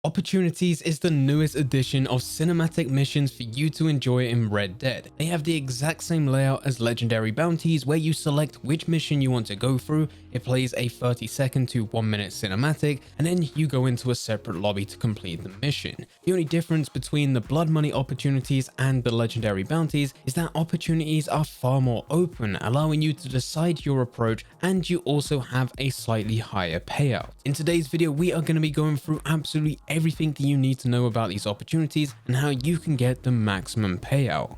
Opportunities is the newest addition of cinematic missions for you to enjoy in Red Dead. They have the exact same layout as legendary bounties, where you select which mission you want to go through. It plays a 30-second to 1-minute cinematic, and then you go into a separate lobby to complete the mission. The only difference between the Blood Money opportunities and the legendary bounties is that opportunities are far more open, allowing you to decide your approach, and you also have a slightly higher payout. In today's video, we are going to be going through absolutely everything that you need to know about these opportunities and how you can get the maximum payout.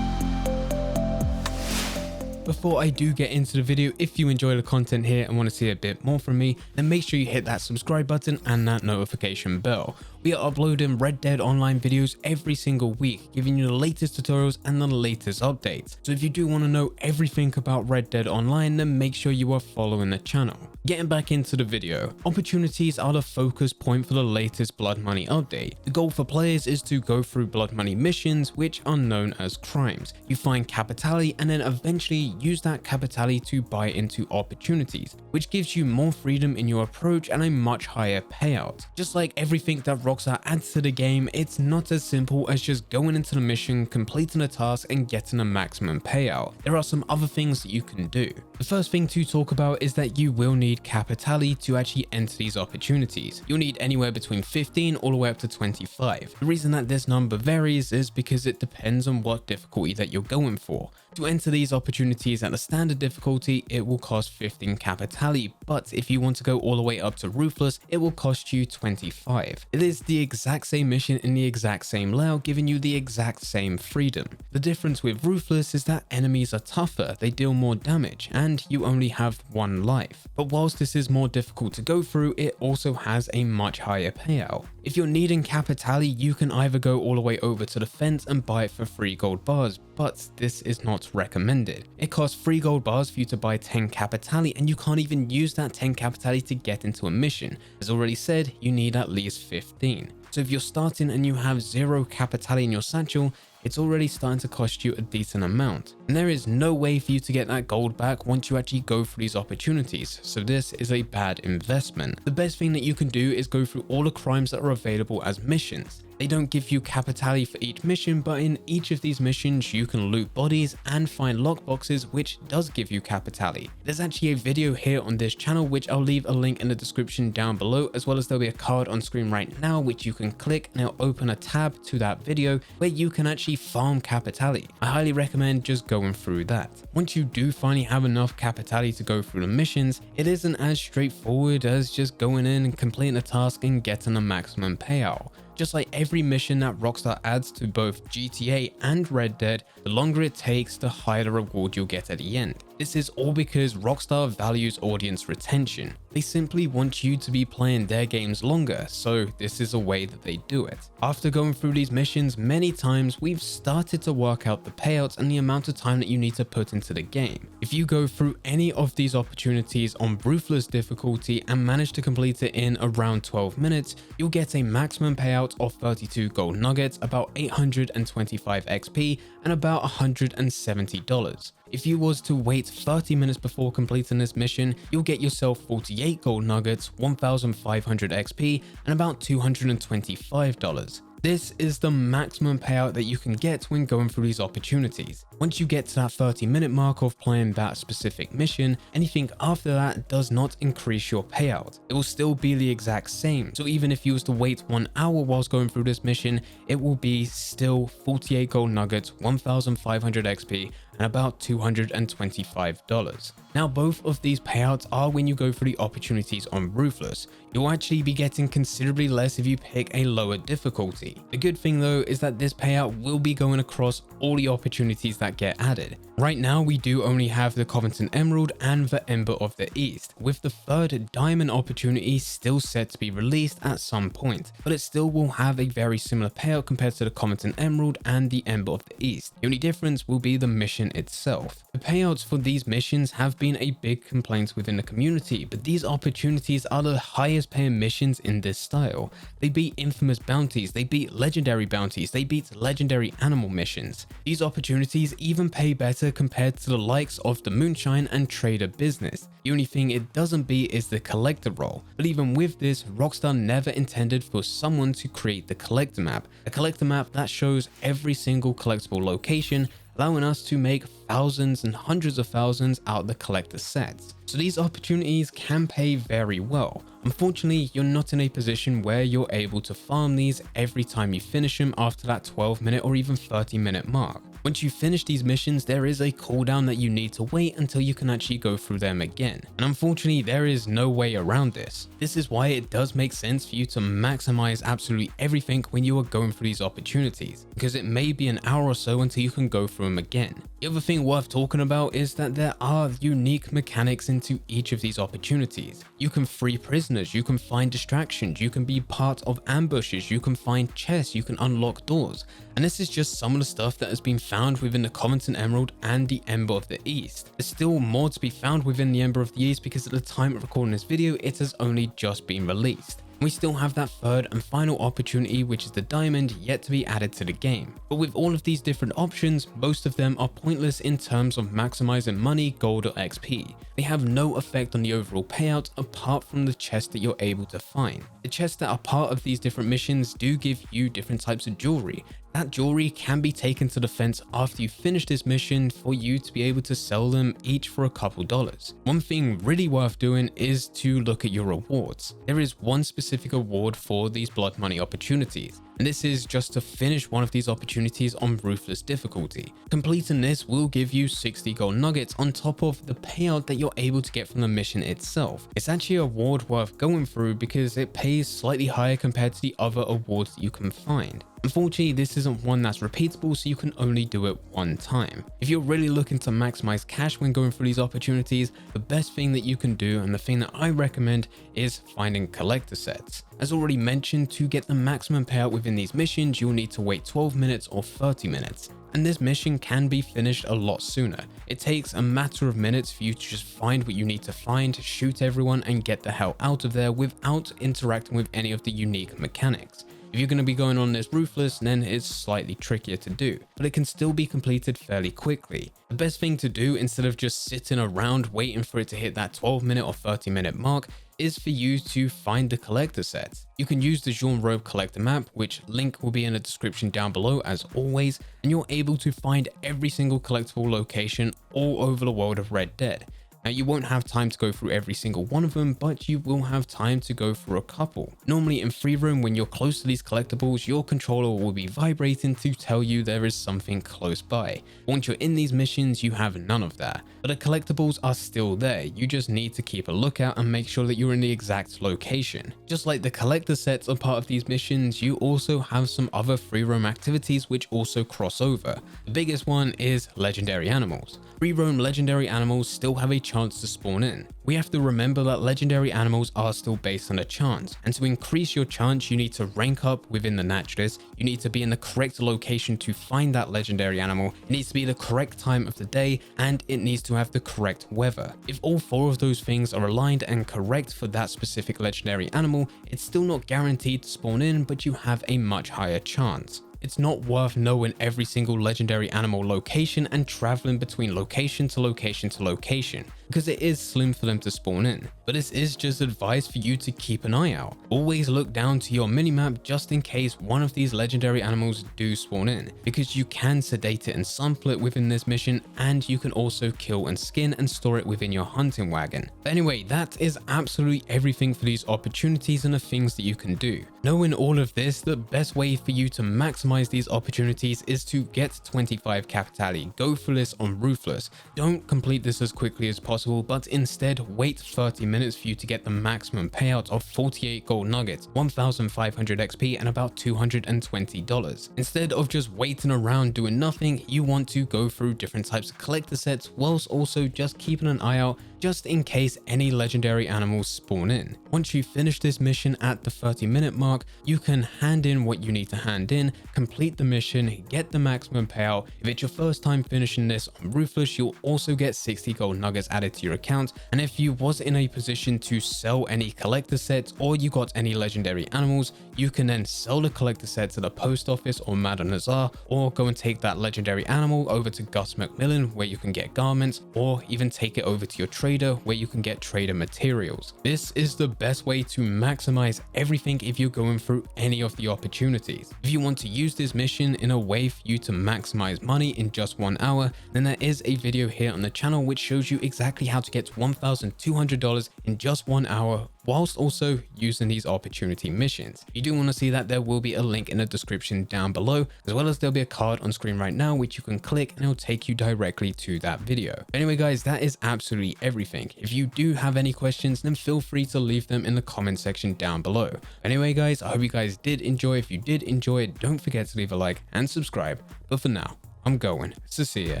Before I do get into the video, if you enjoy the content here and want to see a bit more from me, then make sure you hit that subscribe button and that notification bell. We are uploading Red Dead Online videos every single week, giving you the latest tutorials and the latest updates. So if you do want to know everything about Red Dead Online, then make sure you are following the channel. Getting back into the video, opportunities are the focus point for the latest Blood Money update. The goal for players is to go through Blood Money missions, which are known as crimes. You find capitality and then eventually use that capitality to buy into opportunities, which gives you more freedom in your approach and a much higher payout. Just like everything that Rockstar adds to the game, it's not as simple as just going into the mission, completing a task and getting a maximum payout. There are some other things that you can do. The first thing to talk about is that you will need capitality to actually enter these opportunities. You'll need anywhere between 15 all the way up to 25. The reason that this number varies is because it depends on what difficulty that you're going for. To enter these opportunities at the standard difficulty, it will cost 15 capitality, but if you want to go all the way up to Ruthless, it will cost you 25. It is the exact same mission in the exact same layout, giving you the exact same freedom. The difference with Ruthless is that enemies are tougher, they deal more damage, and you only have one life. But whilst this is more difficult to go through, it also has a much higher payout. If you're needing capitality, you can either go all the way over to the fence and buy it for 3 gold bars, but this is not recommended. It costs 3 gold bars for you to buy 10 capitality, and you can't even use that 10 capitality to get into a mission. As already said, you need at least 15. So if you're starting and you have 0 capitality in your satchel, it's already starting to cost you a decent amount. And there is no way for you to get that gold back once you actually go through these opportunities, so this is a bad investment. The best thing that you can do is go through all the crimes that are available as missions. They don't give you capitality for each mission, but in each of these missions you can loot bodies and find lockboxes, which does give you capitality. There's actually a video here on this channel which I'll leave a link in the description down below, as well as there'll be a card on screen right now which you can click and it'll open a tab to that video where you can actually farm capitality. I highly recommend just going through that. Once you do finally have enough capitality to go through the missions, it isn't as straightforward as just going in and completing a task and getting a maximum payout. Just like every mission that Rockstar adds to both GTA and Red Dead, the longer it takes, the higher the reward you'll get at the end. This is all because Rockstar values audience retention. They simply want you to be playing their games longer, so this is a way that they do it. After going through these missions many times, we've started to work out the payouts and the amount of time that you need to put into the game. If you go through any of these opportunities on Ruthless difficulty and manage to complete it in around 12 minutes, you'll get a maximum payout of 32 gold nuggets, about 825 XP, and about $170. If you was to wait 30 minutes before completing this mission, you'll get yourself 48 gold nuggets, 1,500 XP, and about $225. This is the maximum payout that you can get when going through these opportunities. Once you get to that 30-minute mark of playing that specific mission, anything after that does not increase your payout. It will still be the exact same. So even if you was to wait 1 hour whilst going through this mission, it will be still 48 gold nuggets, 1,500 XP, and about $225. Now both of these payouts are when you go through the opportunities on Ruthless. You'll actually be getting considerably less if you pick a lower difficulty. The good thing though is that this payout will be going across all the opportunities that get added. Right now we do only have the Covington Emerald and the Ember of the East, with the 3rd Diamond opportunity still set to be released at some point, but it still will have a very similar payout compared to the Covington Emerald and the Ember of the East. The only difference will be the mission itself. The payouts for these missions have been been a big complaint within the community, but these opportunities are the highest paying missions in this style. They beat infamous bounties, they beat legendary bounties, they beat legendary animal missions. These opportunities even pay better compared to the likes of the moonshine and trader business. The only thing it doesn't beat is the collector role, but even with this, Rockstar never intended for someone to create the collector map. A collector map that shows every single collectible location, allowing us to make thousands and hundreds of thousands out of the collector sets. So these opportunities can pay very well. Unfortunately, you're not in a position where you're able to farm these every time you finish them after that 12-minute or even 30-minute mark. Once you finish these missions, there is a cooldown that you need to wait until you can actually go through them again. And unfortunately, there is no way around this. This is why it does make sense for you to maximize absolutely everything when you are going through these opportunities, because it may be an hour or so until you can go through them again. The other thing worth talking about is that there are unique mechanics into each of these opportunities. You can free prisoners, you can find distractions, you can be part of ambushes, you can find chests, you can unlock doors. And this is just some of the stuff that has been found within the Covington Emerald and the Ember of the East. There's still more to be found within the Ember of the East because at the time of recording this video, it has only just been released. We still have that third and final opportunity, which is the diamond, yet to be added to the game. But with all of these different options, most of them are pointless in terms of maximizing money, gold or XP. They have no effect on the overall payout apart from the chests that you're able to find. The chests that are part of these different missions do give you different types of jewelry. That jewelry can be taken to the fence after you finish this mission for you to be able to sell them each for a couple dollars. One thing really worth doing is to look at your rewards. There is one specific award for these blood money opportunities, and this is just to finish one of these opportunities on ruthless difficulty. Completing this will give you 60 gold nuggets on top of the payout that you're able to get from the mission itself. It's actually a award worth going through because it pays slightly higher compared to the other awards that you can find. Unfortunately, this isn't one that's repeatable, so you can only do it one time. If you're really looking to maximize cash when going through these opportunities, the best thing that you can do and the thing that I recommend is finding collector sets. As already mentioned, to get the maximum payout within these missions, you'll need to wait 12 minutes or 30 minutes. And this mission can be finished a lot sooner. It takes a matter of minutes for you to just find what you need to find, shoot everyone and get the hell out of there without interacting with any of the unique mechanics. If you're going to be going on this ruthless, then it's slightly trickier to do, but it can still be completed fairly quickly. The best thing to do instead of just sitting around waiting for it to hit that 12-minute or 30-minute mark is for you to find the collector sets. You can use the Jean Robe collector map, which link will be in the description down below as always, and you're able to find every single collectible location all over the world of Red Dead. Now, you won't have time to go through every single one of them, but you will have time to go through a couple. Normally in free roam, when you're close to these collectibles, your controller will be vibrating to tell you there is something close by. Once you're in these missions, you have none of that. But the collectibles are still there. You just need to keep a lookout and make sure that you're in the exact location. Just like the collector sets are part of these missions, you also have some other free roam activities which also cross over. The biggest one is legendary animals. Free roam legendary animals still have a chance to spawn in. We have to remember that legendary animals are still based on a chance, and to increase your chance you need to rank up within the naturalist, you need to be in the correct location to find that legendary animal, it needs to be the correct time of the day, and it needs to have the correct weather. If all four of those things are aligned and correct for that specific legendary animal, it's still not guaranteed to spawn in, but you have a much higher chance. It's not worth knowing every single legendary animal location and traveling between location to location to location, because it is slim for them to spawn in. But this is just advice for you to keep an eye out. Always look down to your minimap just in case one of these legendary animals do spawn in, because you can sedate it and sample it within this mission, and you can also kill and skin and store it within your hunting wagon. But anyway, that is absolutely everything for these opportunities and the things that you can do. Knowing all of this, the best way for you to maximize these opportunities is to get 25 Capitali. Go for this on Ruthless. Don't complete this as quickly as possible, but instead wait 30 minutes for you to get the maximum payout of 48 gold nuggets, 1,500 XP and about $220. Instead of just waiting around doing nothing, you want to go through different types of collector sets whilst also just keeping an eye out just in case any legendary animals spawn in. Once you finish this mission at the 30-minute mark, you can hand in what you need to hand in, complete the mission, get the maximum payout. If it's your first time finishing this on Ruthless, you'll also get 60 gold nuggets added to your account. And if you was in a position to sell any collector sets or you got any legendary animals, you can then sell the collector set to the post office or Madam Nazar, or go and take that legendary animal over to Gus McMillan where you can get garments, or even take it over to your trader where you can get trader materials. This is the best way to maximize everything if you're going through any of the opportunities. If you want to use this mission in a way for you to maximize money in just 1 hour, then there is a video here on the channel which shows you exactly how to get $1,200 in just 1 hour whilst also using these opportunity missions. If you do want to see that, there will be a link in the description down below, as well as there'll be a card on screen right now which you can click and it'll take you directly to that video. Anyway guys, that is absolutely everything. If you do have any questions, then feel free to leave them in the comment section down below. Anyway guys, I hope you guys did enjoy. If you did enjoy it, don't forget to leave a like and subscribe. But for now, I'm going to see ya.